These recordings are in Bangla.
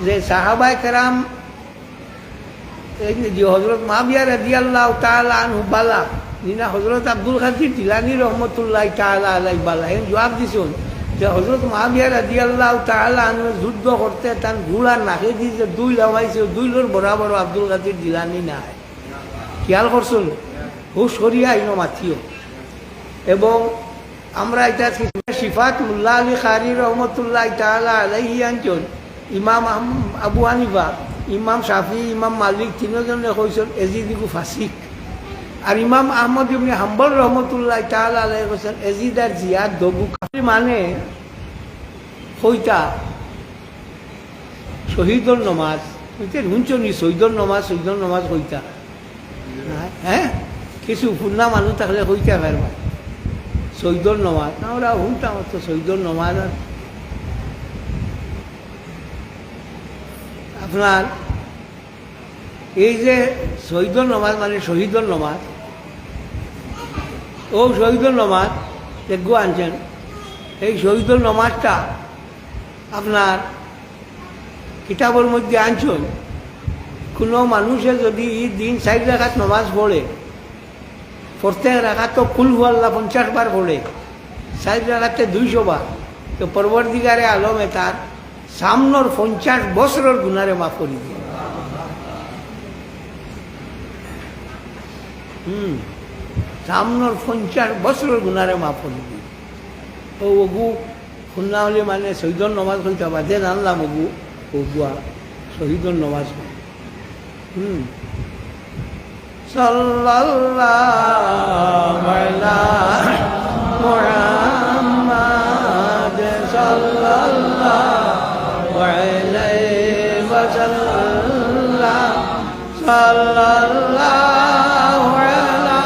যে সাহাবায়ে কেরাম এই যে হযরত মুআবিয়া রাদিয়াল্লাহু তাআলা আনহু বালা নিনা হযরত আব্দুল কাদের জিলানী রহমাতুল্লাহি তাআলা আলাইহি বালা এই জবাব দিছুন যে হযরত মুআবিয়া রাদিয়াল্লাহু তাআলা আনহু যুদ্ধ করতে তান ঘোড়া নাকে দিয়ে দুই লাগাইছে দুই লোর বরাবর আব্দুল কাদের জিলানী নাই খেয়াল করছুন হুশ করিয়া ইনো মাথিও এবং আমরা এটা সিফাত মুল্লা আলী খারি রহমতুল্লাহ তাআলা আলাইহি আনছেন ইমাম আবু হানিফা ইমাম শাফি ইমাম মালিক তিনজনে কইছেন এজিদিগু ফাসিক আর ইমাম আহমদ ইবনে হাম্বল রহমতুল্লাহ তাআলা আলাইহি কইছেন এজিদ আর জিয়াদ দগু কাফির মানে কইতা শহীদুল নামাজ কইতে হুনচনি শহীদুল নামাজ কইতা হ্যাঁ কিছু ফুন্না মানুষ থাকলে কইতা পারবা শহীদুল নামাজ আমরা শুনতাম তো শহীদুল নামাজ আপনার এই যে শহীদুল নামাজ মানে শহীদুল নামাজ ও শহীদুল নামাজ দেখবো আনছেন এই শহীদুল নামাজটা আপনার কিতাবের মধ্যে আনছেন কোনো মানুষে যদি এই দিন 4 রাকাত নামাজ পড়ে প্রত্যেক রাকাত তো কুল হুয়াল্লাহ 50 বার পড়ে 4 রাকাতে 200 বার তো পরবর্তীকারে আলমে তার সামনের 50 বছরের গুনারে মাফ করে দিয়ে সামনের 50 বছরের গুনারে মাফ করে দিয়ে ও ওগু খুলনা হলে মানে শহীদুল নামাজ হইতে বাদে জানলাম ওগু ওগুয়া শহীদুল নামাজ সাল্লাল্লাহু আলা মুহাম্মাদ সাল্লাল্লাহু আলাইহি ওয়াসাল্লাম সাল্লাল্লাহু আলা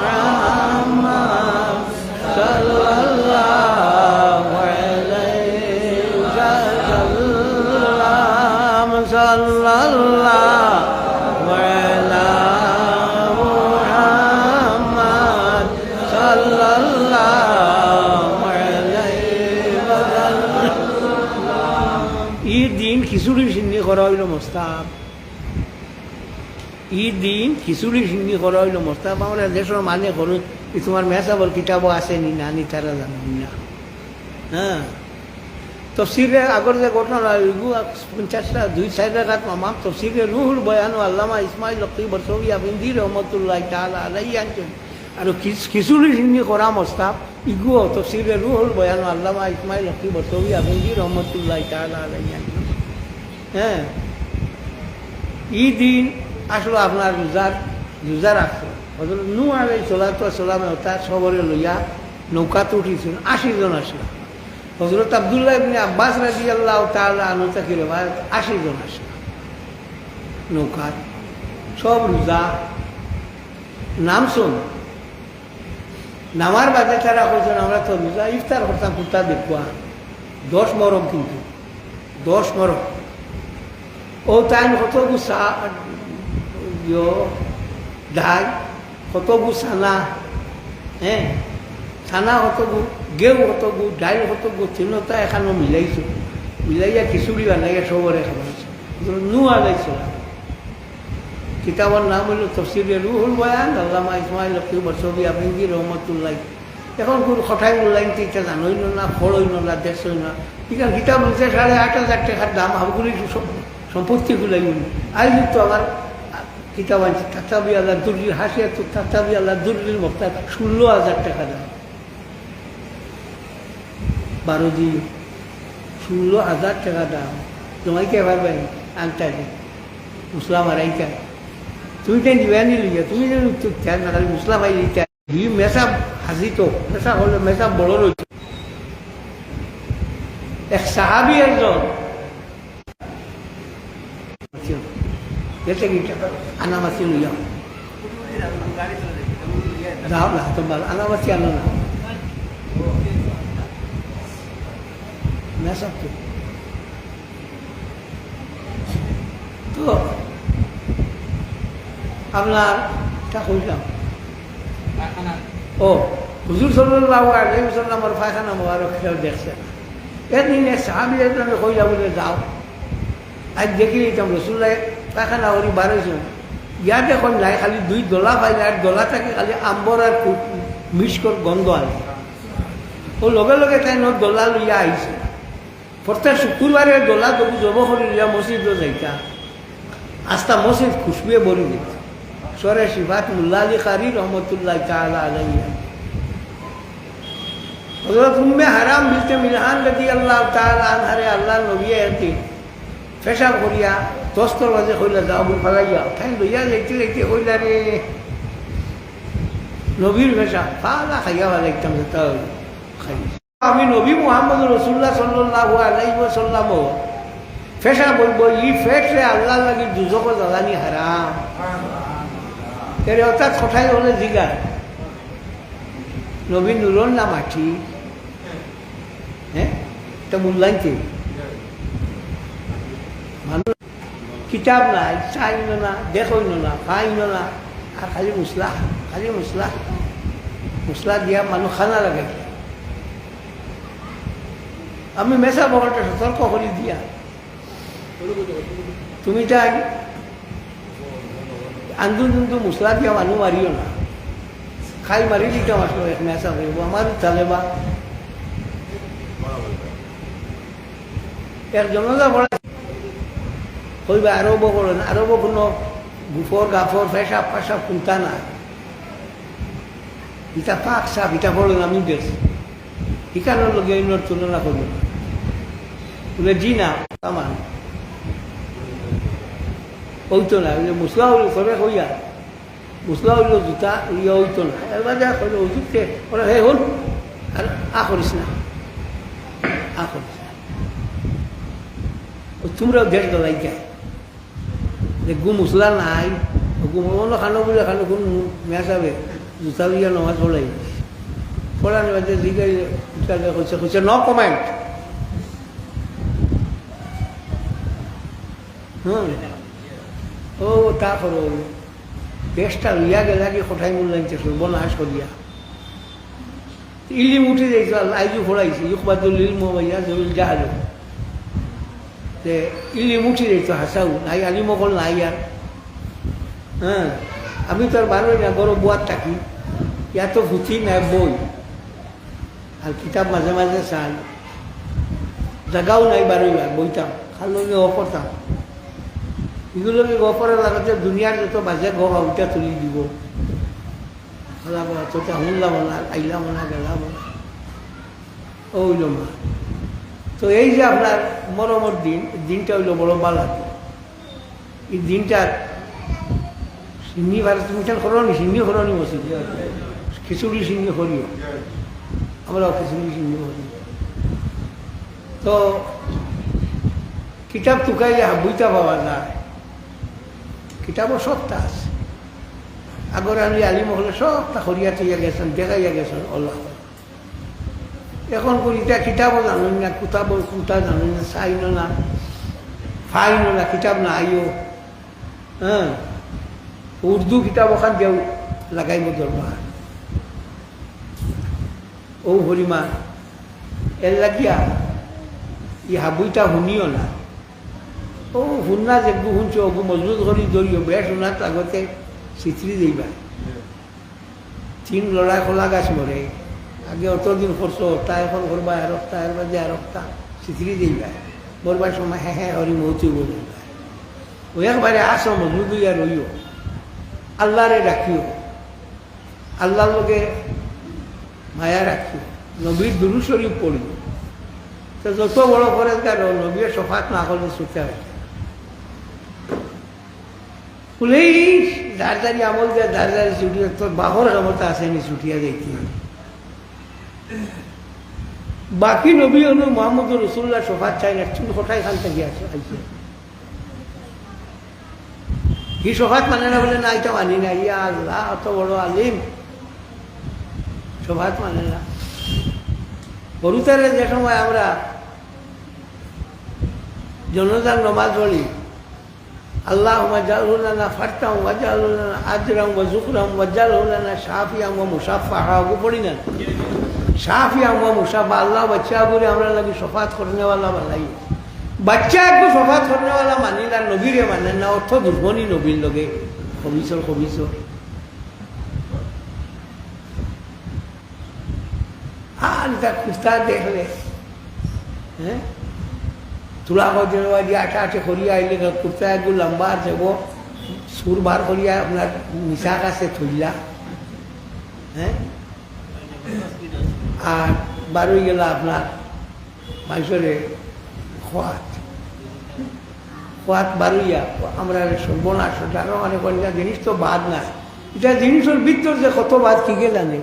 মুহাম্মাদ সাল্লাল্লাহু আলাইহি ওয়াসাল্লাম সাল্লাল্লাহু খিচুড়ি সিন্নি করা হইল মোস্তাব ই দিন খিচুড়ি সিন্নি করা হইল মোস্তাব আমরা দেশের মানে করুন তোমার মেসাবর কিতাবও আসেনি নানি তারা জানি না হ্যাঁ তফসিরে আগর যে ঘটনা 50টা 2-4 রাকাত মামা তফসিরে রুহুল বয়ান আল্লামা ইসমাইল লক্ষ্মী বরসবি আবিন্দি রহমতুল্লাহ তাআলা আলাইহি আনছেন আর খিচুড়ি সিন্নি করা মোস্তাব ইগুও তফসিরে রুহুল বয়ান আল্লামা ইসমাইল লক্ষ্মী বরসবি আবিন্দি রহমতুল্লাহ তাআলা আলাইহি আনছেন হ্যাঁ এই দিন আসলে আপনার রোজা রাখতো হযরত নূহ আলাইহিস সালাম তার সবরে লইয়া নৌকাতে উঠিয়েছিল 80 জন আসলো হযরত আব্দুল্লাহ ইবনে আব্বাস রাদিয়াল্লাহু তাআলা আনহু থেকে রিওয়ায়াত 80 জন আসলো নৌকা সব রোজা নাম শুন নামার বাদে তারা বলছেন আমরা তো রোজা ইফতার করতাম কুত্তা দেখবা 10 মরম কিন্তু 10 মরম ও তাই কত গুছা ঢাই কত গু ছানা হ্যাঁ ছানা কত গু গেউ কত গু ডাইল কত গু তিনটা এখানো মিলাইছো মিলাইয়া খিচুড়ি বানাইয়া সবরে খাবাইছে নূহ আলাইহিস সালাম কিতাবের নাম হল তফসিরে রুহুল বয়ান আল্লামা ইসমাইল লক্ষ্মী বরসবি আবিন্দি রহমতুল্লাহ এখন কোনো কথাই বললাম তো এটা জানোই না ফলই না দেখছই না এখানে কিতাব বলছে 8,500 টাকার দাম হাবগুলি সম্পত্তিগুলাই আজ তো আমার কিতাব আনছি তাতাবি আল্লাহ দুর্রির হাসিয়া তো তাতাবি আল্লাহ দুর্রির মোক্তা 16,000 টাকা দাম 12 দিন 16,000 টাকা দাম তোমায় কে পারবেন আনতে মুসলাম আর আইতা তুমি তাই দিবানি লিখে তুমি যেন উত্তর চান না খালি মুসলাম আই লিখতে মেসা হাসিত মেসা হলে মেসা বড় রয়েছে এক সাহাবি একজন গেছে গিয়ে আনামাসি লইয়া যাও না তোমার আনামাসি আনো না মেসা তো আপনার তা কইলাম ও হুজুর সাল্লাল্লাহু আলাইহি ওয়াসাল্লামের পায়খানা মোবারক দেখছেন একদিন এক সাহাবি একজন কইলা বলে যাও, আজ দেখি এইতাম রসুল্লাহ পায়খানা করি বারোইছো, ইয়াত এখন নাই, খালি দুই দলা পাইলে আর দলা থাকে খালি আম্বর আর মিসকর গন্ধ আনে। ও লগে লগে তাই দলা লইয়া আহিছে। প্রত্যেক শুক্রবারে দলা তবু জব করে লইয়া মসজিদও যাইতা, আস্তা মসজিদ খুশবুয়ে ভরি দিত। সরে সিফাত মুল্লা আলী কারি রহমতুল্লাহ তাআলা আলাইহি। হযরত উম্মে হারাম বিনতে মিলহান রাদিয়াল্লাহু তাআলা আনহারে আল্লাহর নবী আনতে পেশাব করিয়া দস্তর বাজে কইলা যাও ফালাইয়া ঠাই লইয়া যাইতে যাইতে কইলা রে নবীর পেশাব ফালা খাইয়া ফেলাইতাম তাও খাই। আমি নবী মুহাম্মদ রাসূলুল্লাহ সাল্লাল্লাহু আলাইহি ওয়াসাল্লাম পেশাব বলবো ই ফেটরে আল্লাহ লাগি দুজক জ্বালানি হারাম। এর অর্থাৎ কোথায় হলে জিগা নবী নুরন না মাটি, হ্যাঁ এটা মূল্যায়নতে মানুষ কিতাব নাই, চাইন না, দেখইন না, খাইন না, আর খালি মশলা, খালি মশলা মশলা দিয়া মানুষ খানা লাগাই। আমি মেসা বকরটা সতর্ক করে দিয়া তুমি তাই আন্দোলন কিন্তু মশলা দিয়া মানুষ মারিও না, খাই মারি দিতাম আসলো এক মেসা হইব আমার তালেবা এক জনতা বড় কইবা আরব করেন, আরব কোনো গুফর গাফর ফেসাব ফাসাব কুন্তা না, ইটা পাক সাপ ইটা বলেন আমি দেশ ইকানোর লগে অন্যর তুলনা করব বলে জি না তামান হইতো না। মশলা হইল সবে কইয়া মশলা হইল জুতা ইয়ে হইতো না, এবার যা কইল ওজুতে ওরা হে হল আর করিস না, করিস না। তোমরাও দেশ দলাই যায় যে গু মশলা নাই, গু মশলা খানো বলে খানো কোন মেয়াসাবে জুতা লইয়া নমাজ পড়াই পড়ানোর বাদে জিগাই কইছে কইছে ন কমেন্ট। ও তা করো দেশটা লইয়া গেলা কি কোথায় মূল্যায়নছে সর্বনাশ করিয়া ইলিম উঠে যাইছ আইজু ফোড়াইছে ইকবাদুল ইলম ভাইয়া জরুল জাহাল যে ইলিম উঠে যাইছ হাসাও নাই আলিম অকল নাই আর। হ্যাঁ আমি তো আর বারোই না গরম বুয়ার থাকি, ইয়াতো পুঁথি নাই বই আর কিতাব মাঝে মাঝে চাই, জায়গাও নাই বারোইবার বইতাম খালকে ও করতাম। এগুলোকে গপরের লাগাতে দুনিয়ার যত বাজে গপ ওইটা তুলি দিব, তোটা শুনলাম না আইলাম না গেলাম না ওইল মা। তো এই যে আপনার মরমর দিন, দিনটা হইল বড় বালা। এই দিনটার সিন্নি ভারত তুমি করনি, সিন্নি করনি বসে খিচুড়ি সিন্নি করিও, আমরাও খিচুড়ি সিন্নি করি। তো কিতাব টুকাইলে বইটা পাওয়া যায়, কিতাবও সবটা আছে। আগর আমি আলিম হলে সবটা করিয়া তৈয়া গেছেন, দেখাইয়া গেছেন আল্লাহ। এখন করিটা কিতাবও জানেন না, কুতাবও কুতা জানেন না, চাইন না, ফাইন না, কিতাব না আইও। হ্যাঁ উর্দু কিতাব ওখান দেও লাগাইব দরবার ও হরিমা এর লাগিয়া ইহা বইটা শুনিও না। ও শুননা যেগু শুনছো ওগু মজবুত করে ধরিও, বেশ শোনার আগতে চিত্রি দিবা। তিন লড়াই খোলা গাছ মরে আগে অতদিন করছো, তা এখন করবা আরকটা, এর বাদে আরকটা চিত্রি দিবা। বলবার সময় হ্যাঁ হ্যাঁ হরি মৌতি বলবা। ও একবারে আসো মজবুত হইয়া রইও, আল্লাহরে রাখিও, আল্লাহর লোকে মায়া রাখিও, নবীর দুরূদ শরীফ পড়িও। তো যত বড় করে নবীর শফাত না করলে ছুটতে হয় বলেই দাঁড়দারি আমল দেয়, দাঁড়দারি ছুটিয়ে তোর বাহর ক্ষমতা আসেনি ছুটিয়া দেখি। বাকি নবী অনু মোহাম্মদ রসুল্লাহ শফাত চাই না, চুল কোথায় খান থেকে আইছে কি শফাত মানে না বলে না, এটা মানি না, ইয়া আল্লাহ অত বড় আলিম শফাত মানে না। বরুতারে যে সময় আমরা জনতার নমাজ পড়ি, আল্লাহ জালহুলানা ফারতাম ওয়াজালহুলানা আজরাম ওয়া যুকরাম ওয়াজালহুলানা শাফিয়াম ওয়া মুসাফফাহা পড়ি না, साफ या हुआ मुसाफा अल्लाह बच्चा बोले हमरा लगी शफात करने वाला वालाई बच्चा को शफात करने वाला मानी ना नबीरे माने ना अर्थ दुश्मनी नबीर लगे खबिसर हाँ इतना कुस्ता देख ले हैं तुला को दिन आठे आठे खोलिया आइले कुर्ता एक लंबा थे वो सुर बार खोलिया अपना मिसाका से थुल्ला हैं আর বারোই গেল আপনার মাইসরে খোয়াত বারুইয়া আমরা সর্বনাশ আরো অনেক অনেক জিনিস তো বাদ নাই এটা জিনিসের ভিতর যে কত বাদ কি গে জানে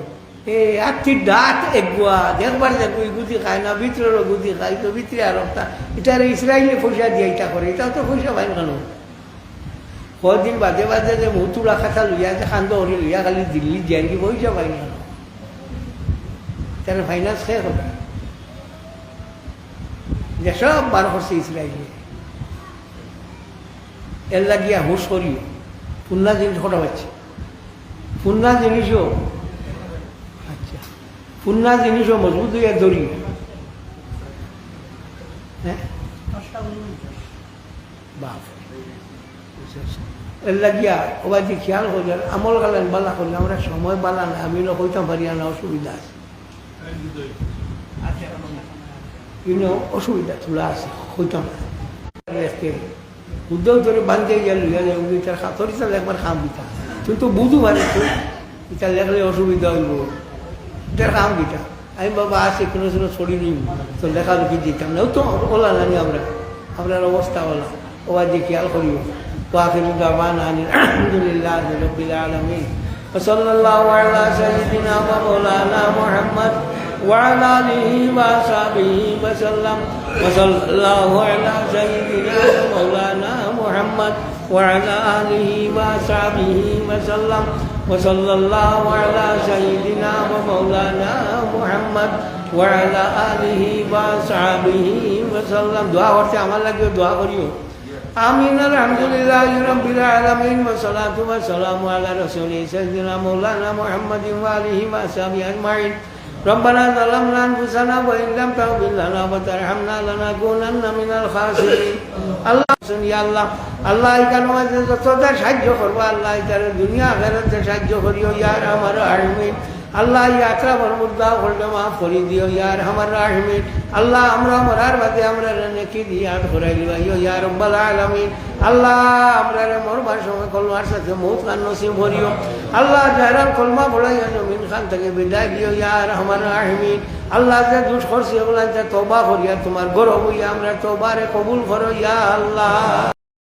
এ আত্মির দাঁত একগুয়া দেখবার দেখো গুদি খায় না ভিতরেরও গুদি খায় তো ভিতরে আর একটা এটা ইসরায়েলে পয়সা দিয়ে এটা করে এটাও তো পয়সা পাই কেন কদিন বাদে বাদে যে মুতুলা খাতা লইয়া যে খান্দ হরি লইয়া খালি দিল্লি যায় কি পয়সা পাই কেন তার ফাইন্যান্স শেষ হবে যে সব বার করছে ইসরায়েলে এর লাগিয়া হুশ করিও পুন্না জিনিস কটা পাচ্ছে পুন্না জিনিসও আচ্ছা পুন্না জিনিসও মজবুত হইয়া ধরি হ্যাঁ বাপ এর লাগিয়া ওবার যে খেয়াল করলেন আমল গালেন বালা করলে আমরা সময় বালা না আমি হইতাম পারি না অসুবিধা আছে কিন্তু অসুবিধা তোলা আছে হইতাম না উদ্যোগ ধরে বান্ধে গেল তার হাতরিটা একবার খাম দিতা তুই তো বুঝু পারে তুই এটা লেখলে অসুবিধা হইব এটার খাম দিতা আমি বাবা আছে কোনো কোনো ছড়ি নিব তো লেখালেখি দিতাম না তো ওলা নানি আপনার অবস্থা ওলা ওবার যে খেয়াল করিও وآخر دعوانا أن الحمد لله رب العالمين وصلى الله على سيدنا ومولانا محمد وعلى آله وصحبه وسلم وصلى الله على سيدنا ومولانا محمد وعلى آله وصحبه وسلم وصلى الله على سيدنا ومولانا محمد وعلى آله وصحبه وسلم دعاء ورث عمل لك دعاء করিও آمين الحمد لله رب العالمين والصلاة والسلام على رسوله سيدنا مولانا محمد وآله وصحبه أجمعين ربنا ظلمنا أنفسنا وإن لم تغفر لنا وترحمنا لنكونن من الخاسرين الله يا الله الله এখানে আমাদের যতটা সাহায্য করবো আল্লাহ এটার দুনিয়া আখিরাতে সাহায্য করিও ইয়া আমার আমিন আল্লাহ ইয়াত্রা বরমুদ্দা করলে মাফ করে দিও ইয়ার আমার রাহমিন আল্লাহ আমরা মরার বাদে আমরা নেকি দিয়াত করাই দিও ইয়া রব্বাল আলামিন আল্লাহ আমরা মরবার সময় কলমার সাথে মৌত কান নসিব করিও আল্লাহ যারা কলমা পড়াই জমিন খান থেকে বিদায় দিও ইয়ার আমার রাহমিন আল্লাহ যে দুষ করছি ওগুলা যে তওবা করিয়া তোমার গৌরব হইয়া আমরা তওবারে কবুল করো ইয়া আল্লাহ